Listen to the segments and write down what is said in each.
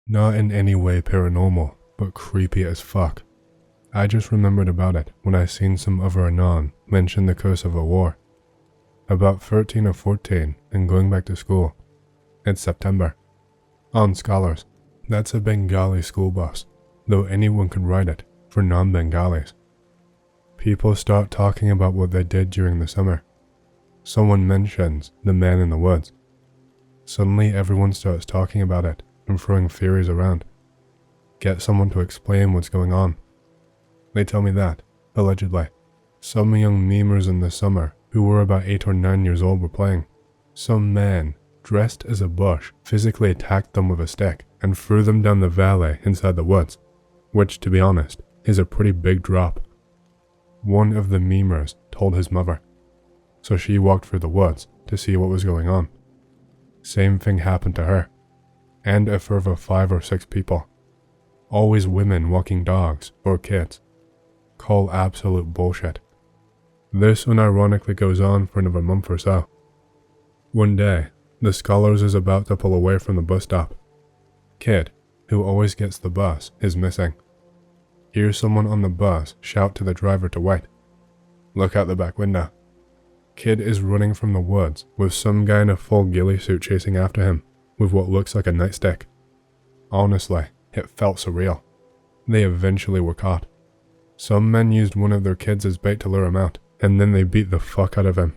Not in any way paranormal, but creepy as fuck. I just remembered about it when I seen some other anon mention the curse of a war. About 13 or 14 and going back to school. It's September. On Scholars. That's a Bengali school bus, though anyone can ride it for non-Bengalis. People start talking about what they did during the summer. Someone mentions the man in the woods. Suddenly everyone starts talking about it and throwing theories around. Get someone to explain what's going on. They tell me that, allegedly, some young memers in the summer who were about 8 or 9 years old were playing. Some man, dressed as a bush, physically attacked them with a stick and threw them down the valley inside the woods, which, to be honest, is a pretty big drop. One of the memers told his mother, so she walked through the woods to see what was going on. Same thing happened to her, and a further 5 or 6 people. Always women walking dogs or kids. Call absolute bullshit. This unironically goes on for another month or so. One day, the Scholars is about to pull away from the bus stop. Kid, who always gets the bus, is missing. Hears someone on the bus shout to the driver to wait. Look out the back window. Kid is running from the woods with some guy in a full ghillie suit chasing after him with what looks like a nightstick. Honestly, it felt surreal. They eventually were caught. Some men used one of their kids as bait to lure him out, and then they beat the fuck out of him.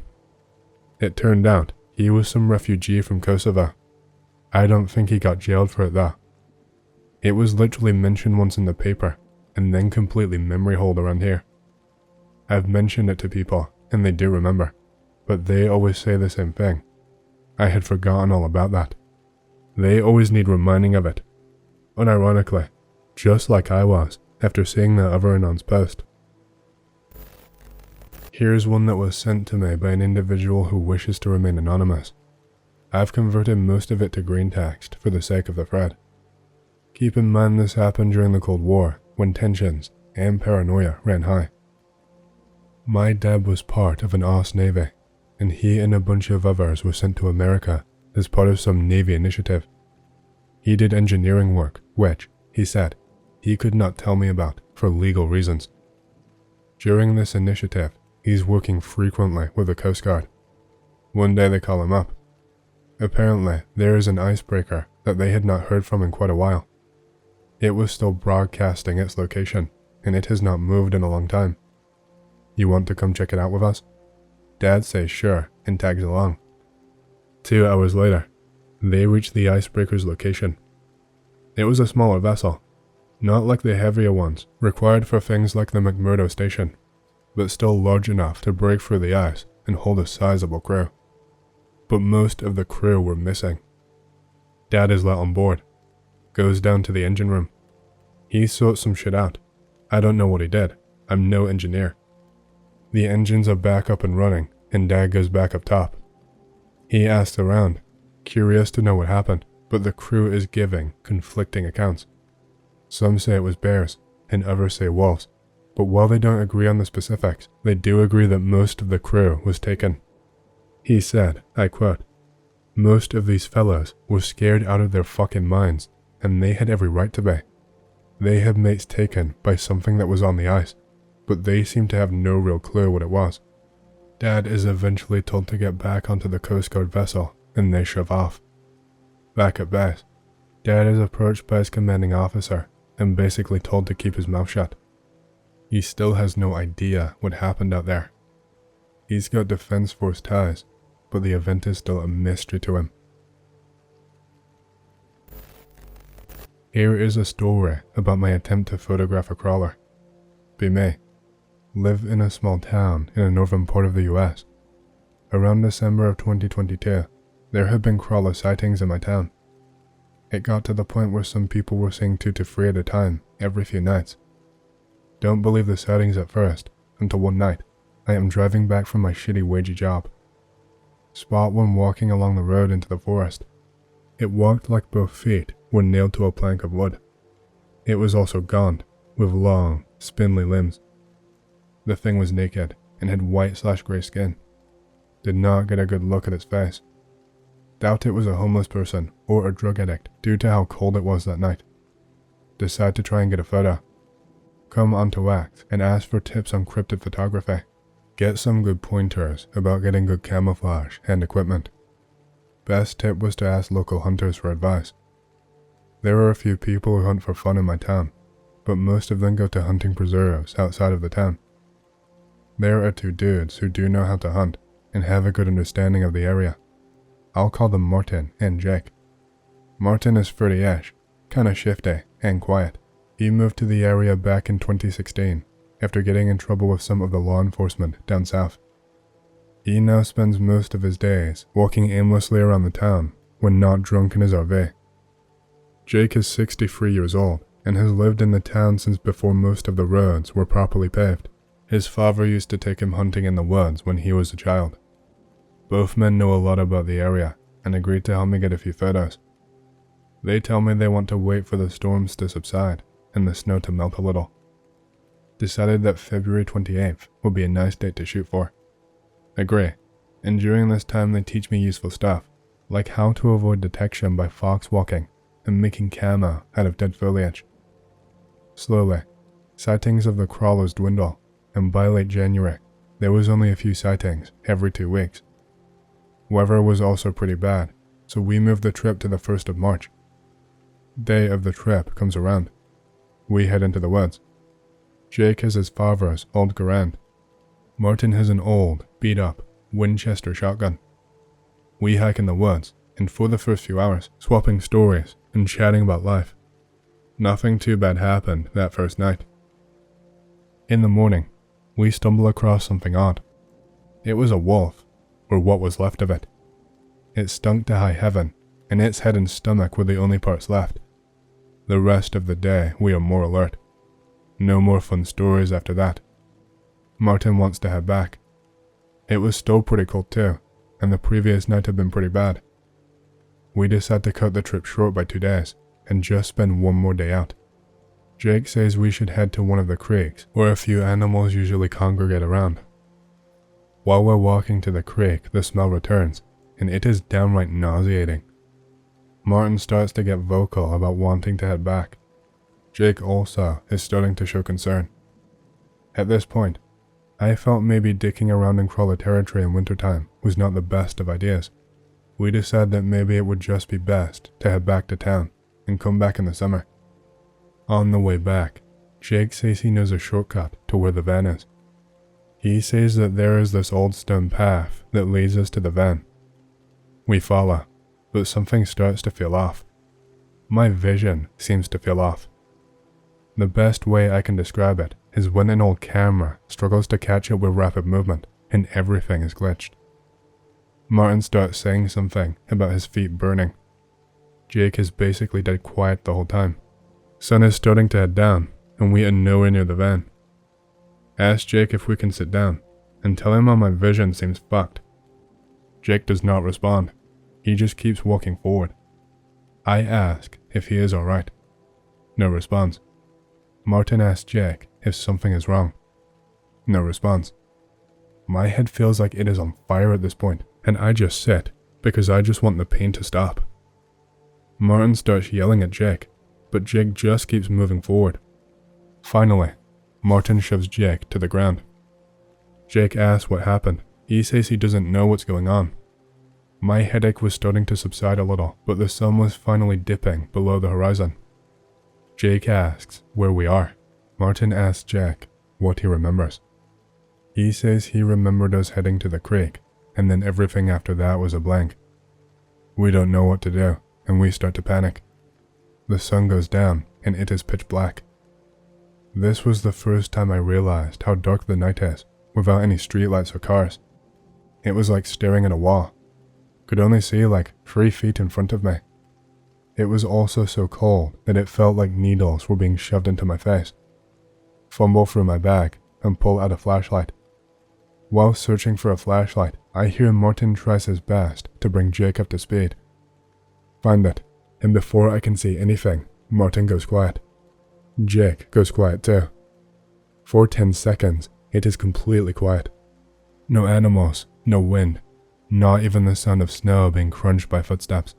It turned out he was some refugee from Kosovo. I don't think he got jailed for it though. It was literally mentioned once in the paper, and then completely memory holed around here. I've mentioned it to people, and they do remember, but they always say the same thing. I had forgotten all about that. They always need reminding of it. Unironically, just like I was after seeing that other anon's post. Here's one that was sent to me by an individual who wishes to remain anonymous. I've converted most of it to greentext for the sake of the thread. Keep in mind this happened during the Cold War, when tensions and paranoia ran high. My dad was part of an Aus Navy, and he and a bunch of others were sent to America as part of some Navy initiative. He did engineering work, which, he said, he could not tell me about for legal reasons. During this initiative, he's working frequently with the Coast Guard. One day they call him up. Apparently, there is an icebreaker that they had not heard from in quite a while. It was still broadcasting its location, and it has not moved in a long time. You want to come check it out with us? Dad says sure and tags along. 2 hours later, they reach the icebreaker's location. It was a smaller vessel, not like the heavier ones required for things like the McMurdo station, but still large enough to break through the ice and hold a sizable crew. But most of the crew were missing. Dad is let on board, goes down to the engine room. He sorts some shit out. I don't know what he did. I'm no engineer. The engines are back up and running, and Dad goes back up top. He asks around, curious to know what happened, but the crew is giving conflicting accounts. Some say it was bears, and others say wolves, but while they don't agree on the specifics, they do agree that most of the crew was taken. He said, I quote, "Most of these fellows were scared out of their fucking minds, and they had every right to be. They had mates taken by something that was on the ice, but they seemed to have no real clue what it was. Dad is eventually told to get back onto the Coast Guard vessel, and they shove off. Back at base, Dad is approached by his commanding officer and basically told to keep his mouth shut. He still has no idea what happened out there. He's got Defense Force ties, but the event is still a mystery to him." Here is a story about my attempt to photograph a crawler. Be me. Live in a small town in a northern part of the US. Around December of 2022, there had been crawler sightings in my town. It got to the point where some people were seeing 2 to 3 at a time every few nights. Don't believe the sightings at first, until one night, I am driving back from my shitty wagey job. Spot one walking along the road into the forest. It walked like both feet were nailed to a plank of wood. It was also gaunt, with long, spindly limbs. The thing was naked and had white/gray skin. Did not get a good look at its face. Doubt it was a homeless person or a drug addict due to how cold it was that night. Decide to try and get a photo. Come onto Act and ask for tips on cryptid photography. Get some good pointers about getting good camouflage and equipment. Best tip was to ask local hunters for advice. There are a few people who hunt for fun in my town, but most of them go to hunting preserves outside of the town. There are two dudes who do know how to hunt and have a good understanding of the area. I'll call them Martin and Jake. Martin is 30-ish, kinda shifty and quiet. He moved to the area back in 2016 after getting in trouble with some of the law enforcement down south. He now spends most of his days walking aimlessly around the town when not drunk in his RV. Jake is 63 years old and has lived in the town since before most of the roads were properly paved. His father used to take him hunting in the woods when he was a child. Both men know a lot about the area and agreed to help me get a few photos. They tell me they want to wait for the storms to subside and the snow to melt a little. Decided that February 28th would be a nice date to shoot for. Agree, and during this time they teach me useful stuff, like how to avoid detection by fox walking and making camo out of dead foliage. Slowly, sightings of the crawlers dwindle, and by late January, there was only a few sightings every 2 weeks. Weather was also pretty bad, so we moved the trip to the 1st of March. Day of the trip comes around. We head into the woods. Jake has his father's old Garand. Martin has an old, beat-up Winchester shotgun. We hike in the woods, and for the first few hours, swapping stories and chatting about life. Nothing too bad happened that first night. In the morning, we stumble across something odd. It was a wolf, or what was left of it. It stunk to high heaven, and its head and stomach were the only parts left. The rest of the day, we are more alert. No more fun stories after that. Martin wants to head back. It was still pretty cold too, and the previous night had been pretty bad. We decide to cut the trip short by 2 days, and just spend one more day out. Jake says we should head to one of the creeks where a few animals usually congregate around. While we're walking to the creek, the smell returns, and it is downright nauseating. Martin starts to get vocal about wanting to head back. Jake also is starting to show concern. At this point, I felt maybe dicking around in crawler territory in wintertime was not the best of ideas. We decided that maybe it would just be best to head back to town and come back in the summer. On the way back, Jake says he knows a shortcut to where the van is. He says that there is this old stone path that leads us to the van. We follow, but something starts to feel off. My vision seems to feel off. The best way I can describe it is when an old camera struggles to catch up with rapid movement and everything is glitched. Martin starts saying something about his feet burning. Jake is basically dead quiet the whole time. Sun is starting to head down, and we are nowhere near the van. Ask Jake if we can sit down, and tell him how my vision seems fucked. Jake does not respond. He just keeps walking forward. I ask if he is alright. No response. Martin asks Jake if something is wrong. No response. My head feels like it is on fire at this point, and I just sit because I just want the pain to stop. Martin starts yelling at Jake, but Jake just keeps moving forward. Finally, Martin shoves Jake to the ground. Jake asks what happened. He says he doesn't know what's going on. My headache was starting to subside a little, but the sun was finally dipping below the horizon. Jake asks where we are. Martin asks Jake what he remembers. He says he remembered us heading to the creek, and then everything after that was a blank. We don't know what to do, and we start to panic. The sun goes down, and it is pitch black. This was the first time I realized how dark the night is, without any streetlights or cars. It was like staring at a wall. Could only see like 3 feet in front of me. It was also so cold that it felt like needles were being shoved into my face. Fumble through my bag and pull out a flashlight. While searching for a flashlight, I hear Martin tries his best to bring Jake up to speed. Find it, and before I can see anything, Martin goes quiet. Jake goes quiet too. For 10 seconds, it is completely quiet. No animals, no wind, Not even the sound of snow being crunched by footsteps.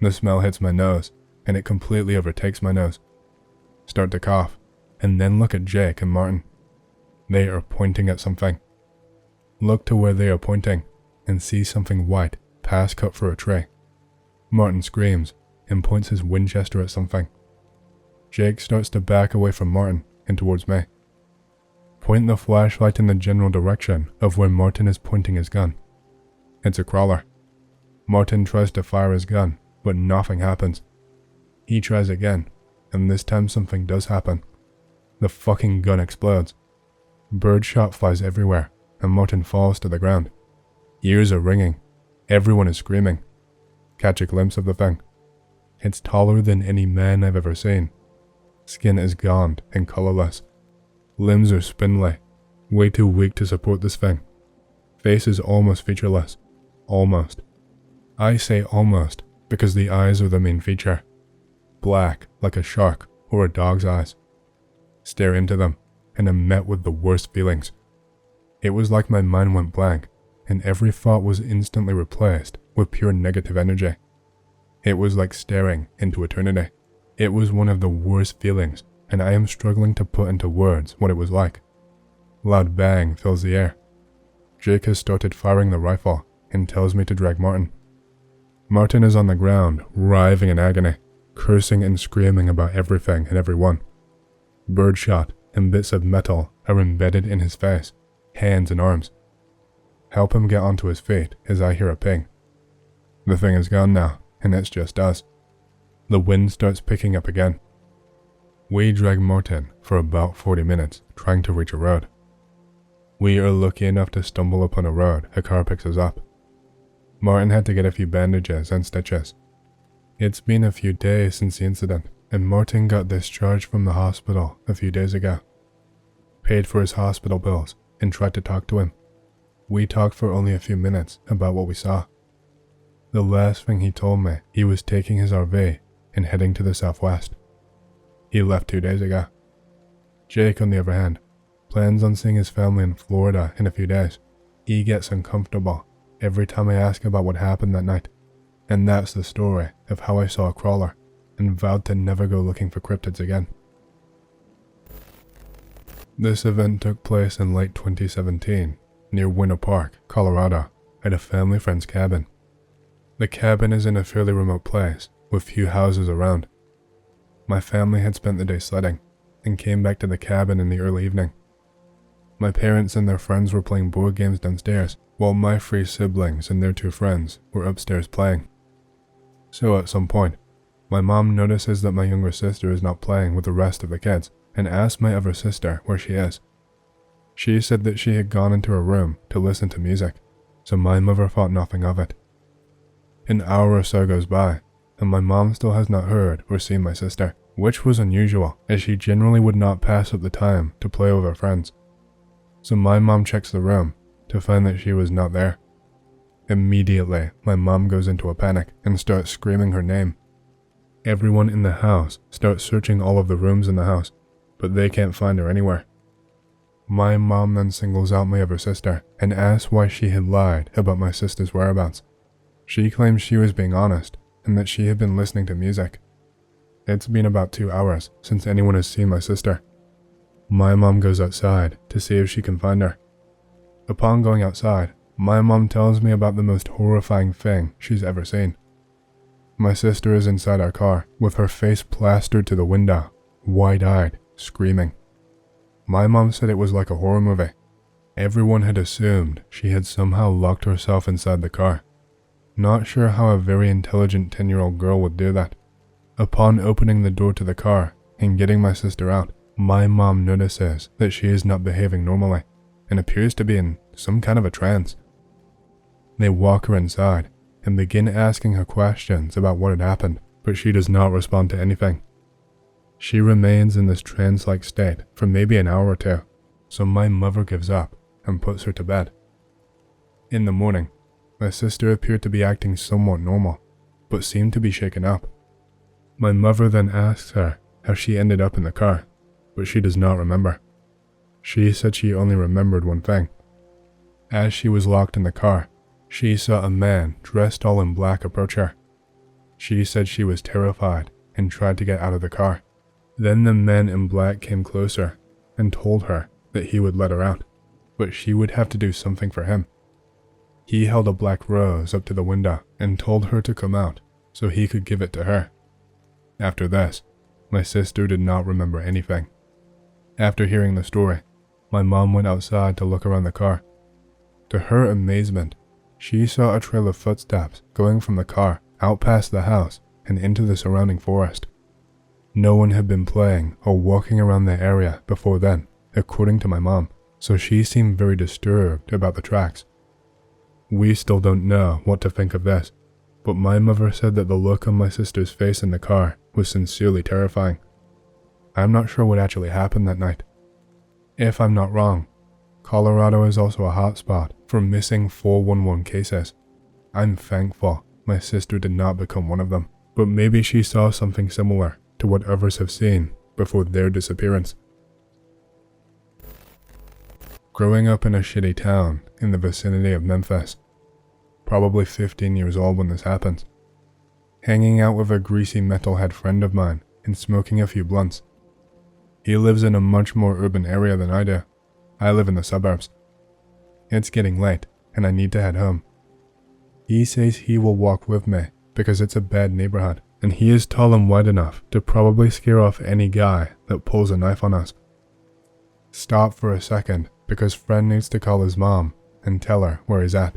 The smell hits my nose, and it completely overtakes my nose. Start to cough, and then look at Jake and Martin. They are pointing at something. Look to where they are pointing, and see something white pass cut through a tree. Martin screams, and points his Winchester at something. Jake starts to back away from Martin and towards me. Point the flashlight in the general direction of where Martin is pointing his gun. It's a crawler. Martin tries to fire his gun, but nothing happens. He tries again, and this time something does happen. The fucking gun explodes. Birdshot flies everywhere, and Martin falls to the ground. Ears are ringing. Everyone is screaming. Catch a glimpse of the thing. It's taller than any man I've ever seen. Skin is gaunt and colorless. Limbs are spindly, way too weak to support this thing. Face is almost featureless. Almost. I say almost because the eyes are the main feature. Black, like a shark or a dog's eyes. Stare into them, and I'm met with the worst feelings. It was like my mind went blank, and every thought was instantly replaced with pure negative energy. It was like staring into eternity. It was one of the worst feelings, and I am struggling to put into words what it was like. Loud bang fills the air. Jake has started firing the rifle and tells me to drag Martin. Martin is on the ground, writhing in agony, cursing and screaming about everything and everyone. Birdshot and bits of metal are embedded in his face, hands and arms. Help him get onto his feet as I hear a ping. The thing is gone now, and it's just us. The wind starts picking up again. We drag Martin for about 40 minutes, trying to reach a road. We are lucky enough to stumble upon a road a car picks us up. Martin had to get a few bandages and stitches. It's been a few days since the incident, and Martin got discharged from the hospital a few days ago. Paid for his hospital bills and tried to talk to him. We talked for only a few minutes about what we saw. The last thing he told me, he was taking his RV and heading to the southwest. He left 2 days ago. Jake, on the other hand, plans on seeing his family in Florida in a few days. He gets uncomfortable every time I ask about what happened that night, and that's the story of how I saw a crawler and vowed to never go looking for cryptids again. This event took place in late 2017, near Winter Park, Colorado, at a family friend's cabin. The cabin is in a fairly remote place, with few houses around. My family had spent the day sledding, and came back to the cabin in the early evening. My parents and their friends were playing board games downstairs, while my 3 siblings and their 2 friends were upstairs playing. So at some point, my mom notices that my younger sister is not playing with the rest of the kids, and asks my other sister where she is. She said that she had gone into her room to listen to music, so my mother thought nothing of it. An hour or so goes by, and my mom still has not heard or seen my sister, which was unusual, as she generally would not pass up the time to play with her friends. So my mom checks the room to find that she was not there. Immediately, my mom goes into a panic and starts screaming her name. Everyone in the house starts searching all of the rooms in the house, but they can't find her anywhere. My mom then singles out my other sister and asks why she had lied about my sister's whereabouts. She claims she was being honest and that she had been listening to music. It's been about 2 hours since anyone has seen my sister. My mom goes outside to see if she can find her. Upon going outside, my mom tells me about the most horrifying thing she's ever seen. My sister is inside our car with her face plastered to the window, wide-eyed, screaming. My mom said it was like a horror movie. Everyone had assumed she had somehow locked herself inside the car. Not sure how a very intelligent 10-year-old girl would do that. Upon opening the door to the car and getting my sister out, my mom notices that she is not behaving normally and appears to be in some kind of a trance. They walk her inside and begin asking her questions about what had happened, but she does not respond to anything. She remains in this trance-like state for maybe an hour or 2, so my mother gives up and puts her to bed. In the morning, my sister appeared to be acting somewhat normal, but seemed to be shaken up. My mother then asks her how she ended up in the car, but she does not remember. She said she only remembered one thing. As she was locked in the car, She saw a man dressed all in black approach her. She said she was terrified and tried to get out of the car. Then the man in black came closer and told her that he would let her out, but she would have to do something for him. He held a black rose up to the window and told her to come out so he could give it to her. After this, my sister did not remember anything. After hearing the story, my mom went outside to look around the car. To her amazement, she saw a trail of footsteps going from the car out past the house and into the surrounding forest. No one had been playing or walking around the area before then, according to my mom, so she seemed very disturbed about the tracks. We still don't know what to think of this, but my mother said that the look on my sister's face in the car was sincerely terrifying. I'm not sure what actually happened that night. If I'm not wrong, Colorado is also a hotspot for missing 411 cases. I'm thankful my sister did not become one of them, but maybe she saw something similar to what others have seen before their disappearance. Growing up in a shitty town in the vicinity of Memphis, probably 15 years old when this happens, hanging out with a greasy metalhead friend of mine and smoking a few blunts. He lives in a much more urban area than I do. I live in the suburbs. It's getting late and I need to head home. He says he will walk with me because it's a bad neighborhood and he is tall and wide enough to probably scare off any guy that pulls a knife on us. Stop for a second because friend needs to call his mom and tell her where he's at.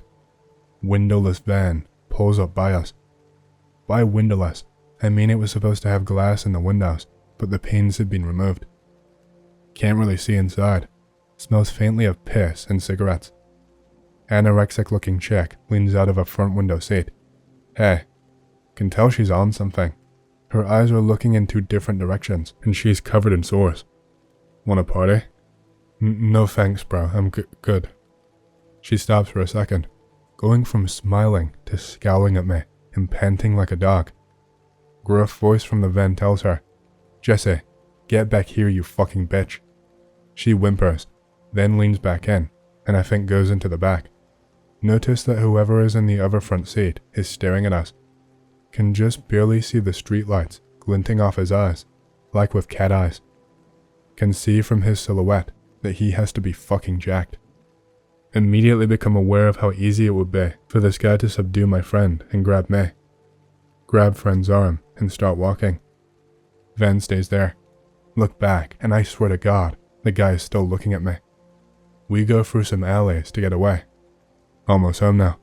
Windowless van pulls up by us. By windowless, I mean it was supposed to have glass in the windows, but the panes had been removed. Can't really see inside. Smells faintly of piss and cigarettes. Anorexic looking chick leans out of a front window seat. Hey, can tell she's on something. Her eyes are looking in two different directions and she's covered in sores. Want a party? No thanks bro, I'm good. She stops for a second, going from smiling to scowling at me and panting like a dog. Gruff voice from the van tells her, Jesse, get back here you fucking bitch. She whimpers, then leans back in, and I think goes into the back. Notice that whoever is in the other front seat is staring at us. Can just barely see the streetlights glinting off his eyes, like with cat eyes. Can see from his silhouette that he has to be fucking jacked. Immediately become aware of how easy it would be for this guy to subdue my friend and grab me. Grab friend's arm and start walking. Van stays there. Look back and I swear to God, the guy is still looking at me. We go through some alleys to get away. Almost home now.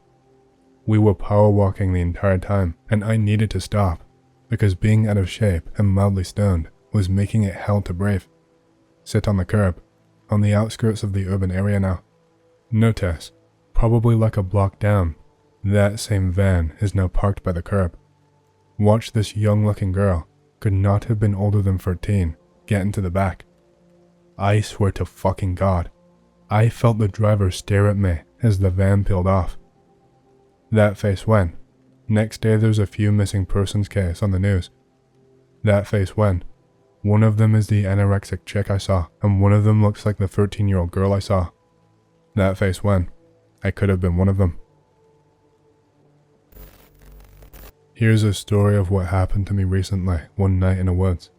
We were power walking the entire time and I needed to stop because being out of shape and mildly stoned was making it hell to breathe. Sit on the curb, on the outskirts of the urban area now. Notice, probably like a block down, that same van is now parked by the curb. Watch this young looking girl, could not have been older than 13, get into the back. I swear to fucking God, I felt the driver stare at me as the van peeled off. That face went. Next day there's a few missing persons case on the news. That face went. One of them is the anorexic chick I saw, and one of them looks like the 13-year-old girl I saw. That face went. I could have been one of them. Here's a story of what happened to me recently, one night in the woods.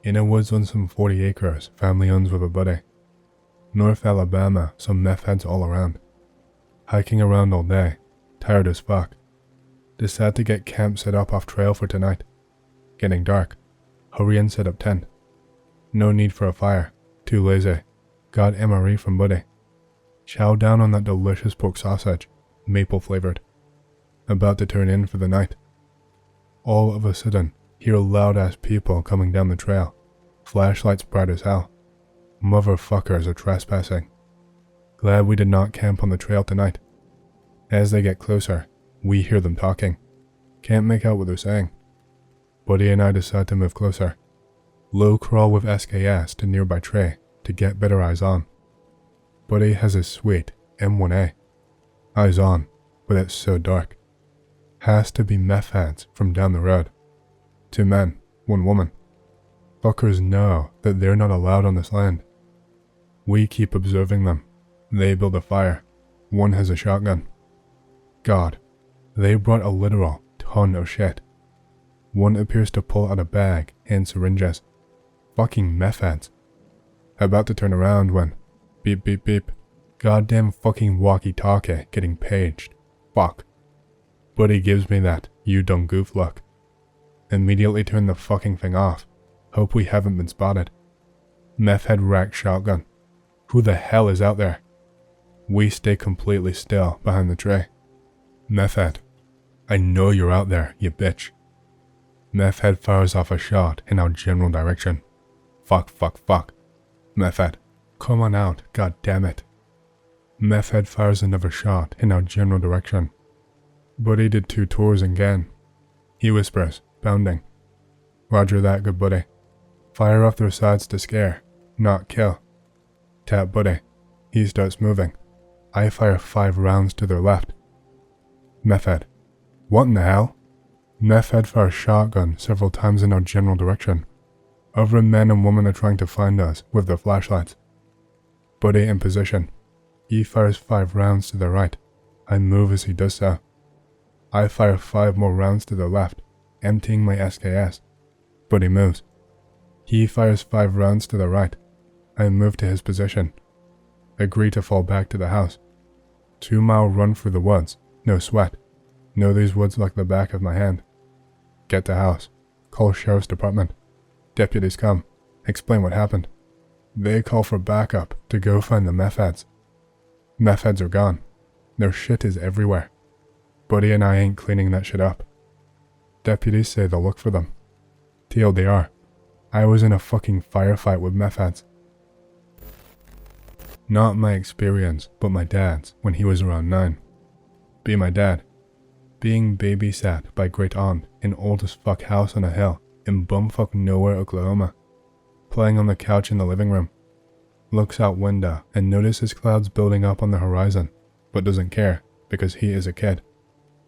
In a woods on some 40 acres family owns with a buddy. North Alabama, some meth heads all around. Hiking around all day, tired as fuck. Decide to get camp set up off trail for tonight. Getting dark. Hurry and set up tent. No need for a fire, too lazy. Got MRE from buddy. Chow down on that delicious pork sausage, maple flavored. About to turn in for the night. All of a sudden, hear loud ass people coming down the trail. Flashlights bright as hell. Motherfuckers are trespassing. Glad we did not camp on the trail tonight. As they get closer, we hear them talking. Can't make out what they're saying. Buddy and I decide to move closer. Low crawl with SKS to nearby tree to get better eyes on. Buddy has a sweet M1A. Eyes on, but it's so dark. Has to be meth heads from down the road. 2 men, 1 woman. Fuckers know that they're not allowed on this land. We keep observing them. They build a fire. One has a shotgun. God, they brought a literal ton of shit. One appears to pull out a bag and syringes. Fucking meth heads. About to turn around when, beep beep beep, goddamn fucking walkie-talkie getting paged. Fuck. Buddy gives me that "you dumb goof" look. Immediately turn the fucking thing off. Hope we haven't been spotted. Meth head racked shotgun. Who the hell is out there? We stay completely still behind the tray. Meth head. I know you're out there, you bitch. Meth head fires off a shot in our general direction. Fuck, fuck, fuck. Meth head. Come on out, god damn it. Meth head fires another shot in our general direction. Buddy did 2 tours again. He whispers, bounding. Roger that, good buddy. Fire off their sides to scare, not kill. Tap buddy. He starts moving. I fire 5 rounds to their left. Meth head. What in the hell? Meth head fires shotgun several times in our general direction. Other men and women are trying to find us with their flashlights. Buddy in position. He fires 5 rounds to the right. I move as he does so. I fire 5 more rounds to the left, emptying my SKS. Buddy moves. He fires 5 rounds to the right. I move to his position. Agree to fall back to the house. 2-mile run through the woods. No sweat. Know these woods like the back of my hand. Get to house. Call sheriff's department. Deputies come. Explain what happened. They call for backup to go find the meth heads. Meth heads are gone. Their shit is everywhere. Buddy and I ain't cleaning that shit up. Deputies say they'll look for them. TLDR. I was in a fucking firefight with meth heads. Not my experience, but my dad's when he was around 9. Be my dad. Being babysat by great aunt in old as fuck house on a hill in bumfuck nowhere, Oklahoma. Playing on the couch in the living room. Looks out window and notices clouds building up on the horizon, but doesn't care because he is a kid.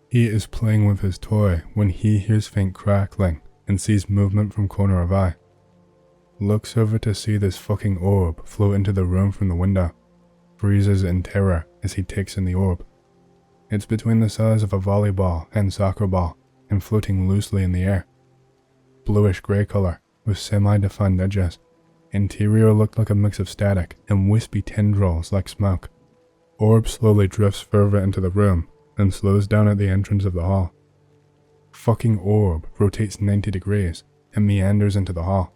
He is playing with his toy when he hears faint crackling and sees movement from corner of eye. Looks over to see this fucking orb float into the room from the window. Freezes in terror as he takes in the orb. It's between the size of a volleyball and soccer ball and floating loosely in the air. Bluish gray color with semi-defined edges. Interior looked like a mix of static and wispy tendrils like smoke. Orb slowly drifts further into the room and slows down at the entrance of the hall. Fucking orb rotates 90 degrees and meanders into the hall.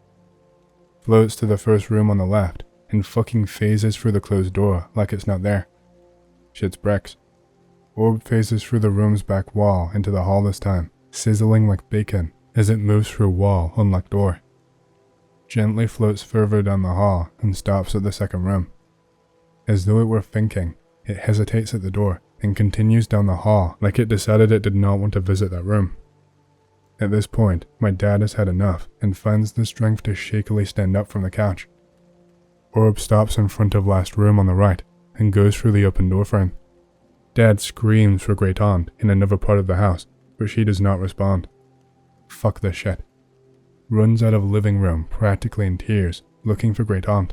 Floats to the first room on the left and fucking phases through the closed door like it's not there. Shit's bricks. Orb phases through the room's back wall into the hall this time, sizzling like bacon as it moves through wall unlocked door. Gently floats further down the hall and stops at the second room. As though it were thinking, it hesitates at the door and continues down the hall like it decided it did not want to visit that room. At this point, my dad has had enough and finds the strength to shakily stand up from the couch. Orb stops in front of last room on the right and goes through the open door frame. Dad screams for great aunt in another part of the house, but she does not respond. Fuck this shit. Runs out of living room practically in tears, looking for great aunt.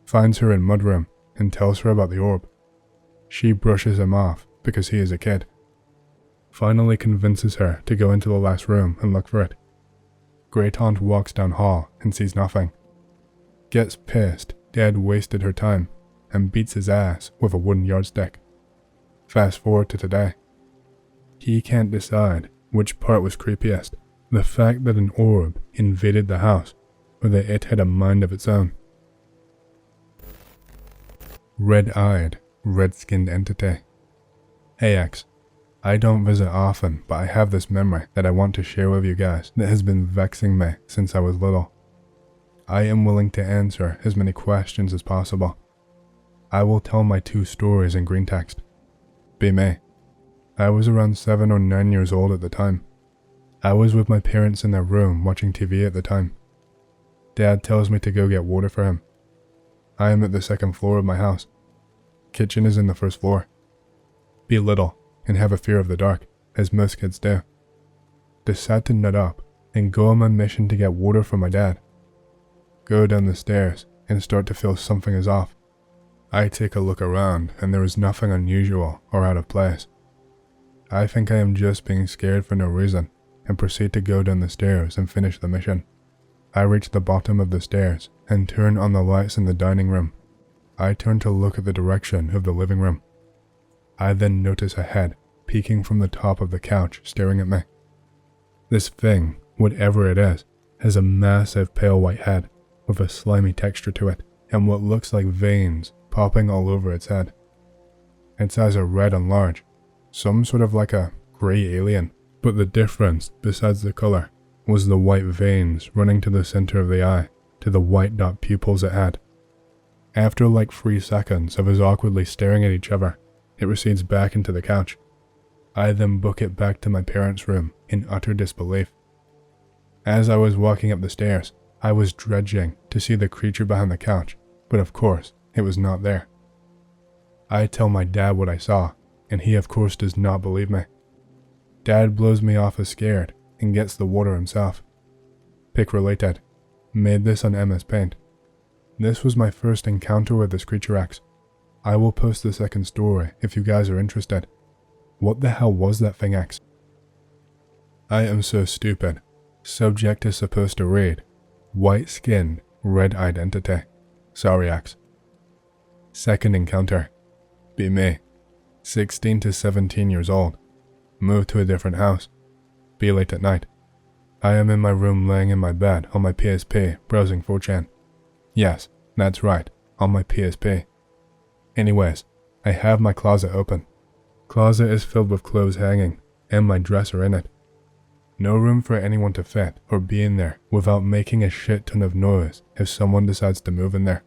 Finds her in mudroom and tells her about the orb. She brushes him off because he is a kid. Finally convinces her to go into the last room and look for it. Great aunt walks down hall and sees nothing. Gets pissed Dad wasted her time and beats his ass with a wooden yardstick. Fast forward to today. He can't decide which part was creepiest, the fact that an orb invaded the house or that it had a mind of its own. Red-eyed, red-skinned entity. Hey X, I don't visit often, but I have this memory that I want to share with you guys that has been vexing me since I was little. I am willing to answer as many questions as possible. I will tell my 2 stories in green text. Be me. I was around 7 or 9 years old at the time. I was with my parents in their room watching TV at the time. Dad tells me to go get water for him. I am at the 2nd floor of my house. Kitchen is in the 1st floor. Be little and have a fear of the dark, as most kids do. Decide to nut up and go on my mission to get water for my dad. Go down the stairs and start to feel something is off. I take a look around and there is nothing unusual or out of place. I think I am just being scared for no reason and proceed to go down the stairs and finish the mission. I reach the bottom of the stairs and turn on the lights in the dining room. I turn to look at the direction of the living room. I then notice a head peeking from the top of the couch staring at me. This thing, whatever it is, has a massive pale white head with a slimy texture to it and what looks like veins popping all over its head. Its eyes are red and large, some sort of like a grey alien, but the difference, besides the colour, was the white veins running to the centre of the eye, to the white dot pupils it had. After like 3 seconds of us awkwardly staring at each other, it recedes back into the couch. I then book it back to my parents' room in utter disbelief. As I was walking up the stairs, I was dredging to see the creature behind the couch, but of course, it was not there. I tell my dad what I saw, and he of course does not believe me. Dad blows me off as scared and gets the water himself. Pic related. Made this on MS Paint. This was my first encounter with this creature X. I will post the second story if you guys are interested. What the hell was that thing X? I am so stupid. Subject is supposed to read, white skinned, red identity. Sorry X. Second encounter. Be me. 16 to 17 years old. Moved to a different house. Be late at night. I am in my room laying in my bed on my PSP browsing 4chan. Yes, that's right, on my PSP. Anyways, I have my closet open. Closet is filled with clothes hanging, and my dresser in it. No room for anyone to fit or be in there without making a shit ton of noise if someone decides to move in there.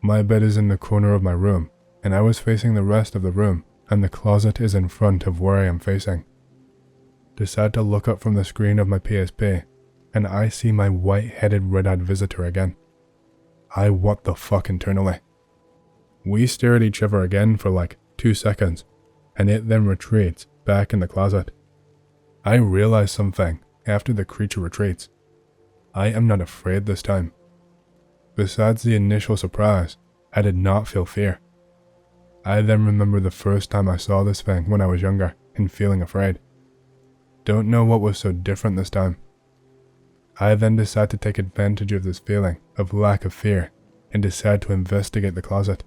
My bed is in the corner of my room, and I was facing the rest of the room, and the closet is in front of where I am facing. Decide to look up from the screen of my PSP, and I see my white-headed red-eyed visitor again. I what the fuck internally. We stare at each other again for like 2 seconds, and it then retreats back in the closet. I realize something after the creature retreats. I am not afraid this time. Besides the initial surprise, I did not feel fear. I then remember the first time I saw this thing when I was younger and feeling afraid. Don't know what was so different this time. I then decide to take advantage of this feeling of lack of fear and decide to investigate the closet.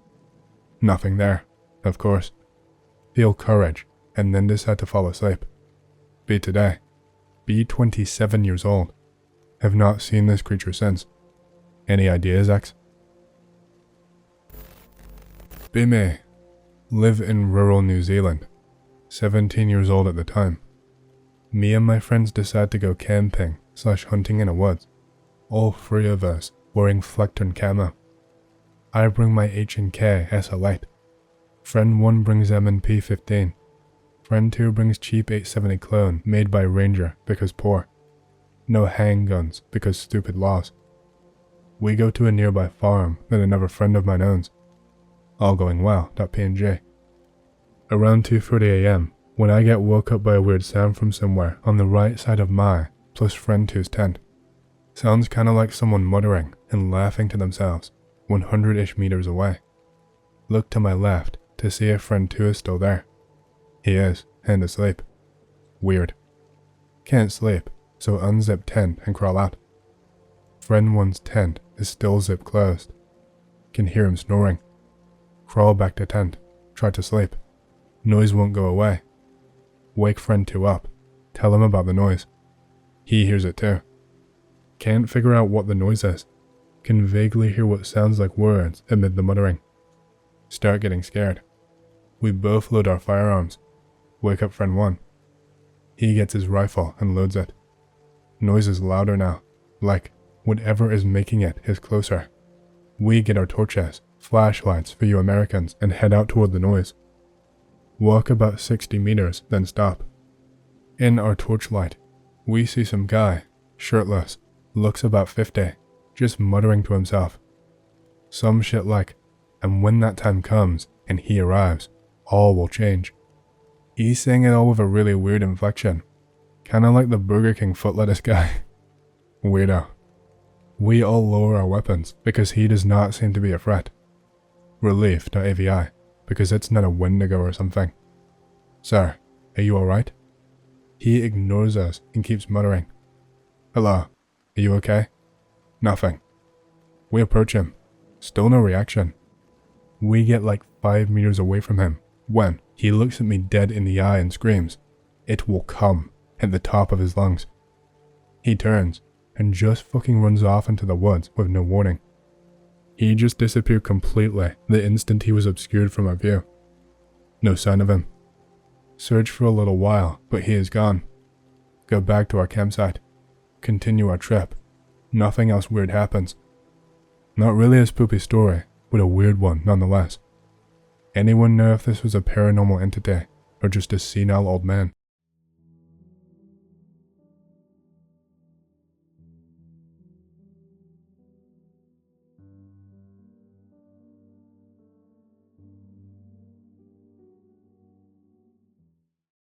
Nothing there, of course. Feel courage and then decide to fall asleep. Be today. Be 27 years old. Have not seen this creature since. Any ideas, X? Be me. Live in rural New Zealand. 17 years old at the time. Me and my friends decide to go camping/hunting in the woods. All 3 of us wearing Fleckton camo. I bring my H&K SL8. Friend 1 brings M&P 15. Friend 2 brings cheap 870 clone made by Ranger because poor. No handguns because stupid laws. We go to a nearby farm that another friend of mine owns. All going well, .png. Around 2:30 AM, when I get woke up by a weird sound from somewhere on the right side of my plus friend 2's tent. Sounds kinda like someone muttering and laughing to themselves 100-ish meters away. Look to my left to see if friend 2 is still there. He is, and asleep. Weird. Can't sleep, so unzip tent and crawl out. Friend 1's tent is still zip closed. Can hear him snoring. Crawl back to tent, try to sleep. Noise won't go away. Wake friend 2 up, tell him about the noise. He hears it too. Can't figure out what the noise is. Can vaguely hear what sounds like words amid the muttering. Start getting scared. We both load our firearms. Wake up friend 1. He gets his rifle and loads it. Noise is louder now, like whatever is making it is closer. We get our torches, flashlights for you Americans, and head out toward the noise. Walk about 60 meters, then stop. In our torchlight, we see some guy, shirtless, looks about 50, just muttering to himself. Some shit like, and when that time comes and he arrives, all will change. He's saying it all with a really weird inflection, kinda like the Burger King foot lettuce guy. Weirdo. We all lower our weapons because he does not seem to be a threat. Relief.avi, because it's not a Wendigo or something. Sir, Are you alright? He ignores us and keeps muttering, Hello, are you okay? Nothing. We approach him. Still no reaction. We get like 5 meters away from him when he looks at me dead in the eye and screams, It will come, at the top of his lungs. He turns and just fucking runs off into the woods with no warning. He just disappeared completely the instant he was obscured from our view. No sign of him. Search for a little while, but he is gone. Go back to our campsite. Continue our trip. Nothing else weird happens. Not really a spooky story, but a weird one nonetheless. Anyone know if this was a paranormal entity or just a senile old man?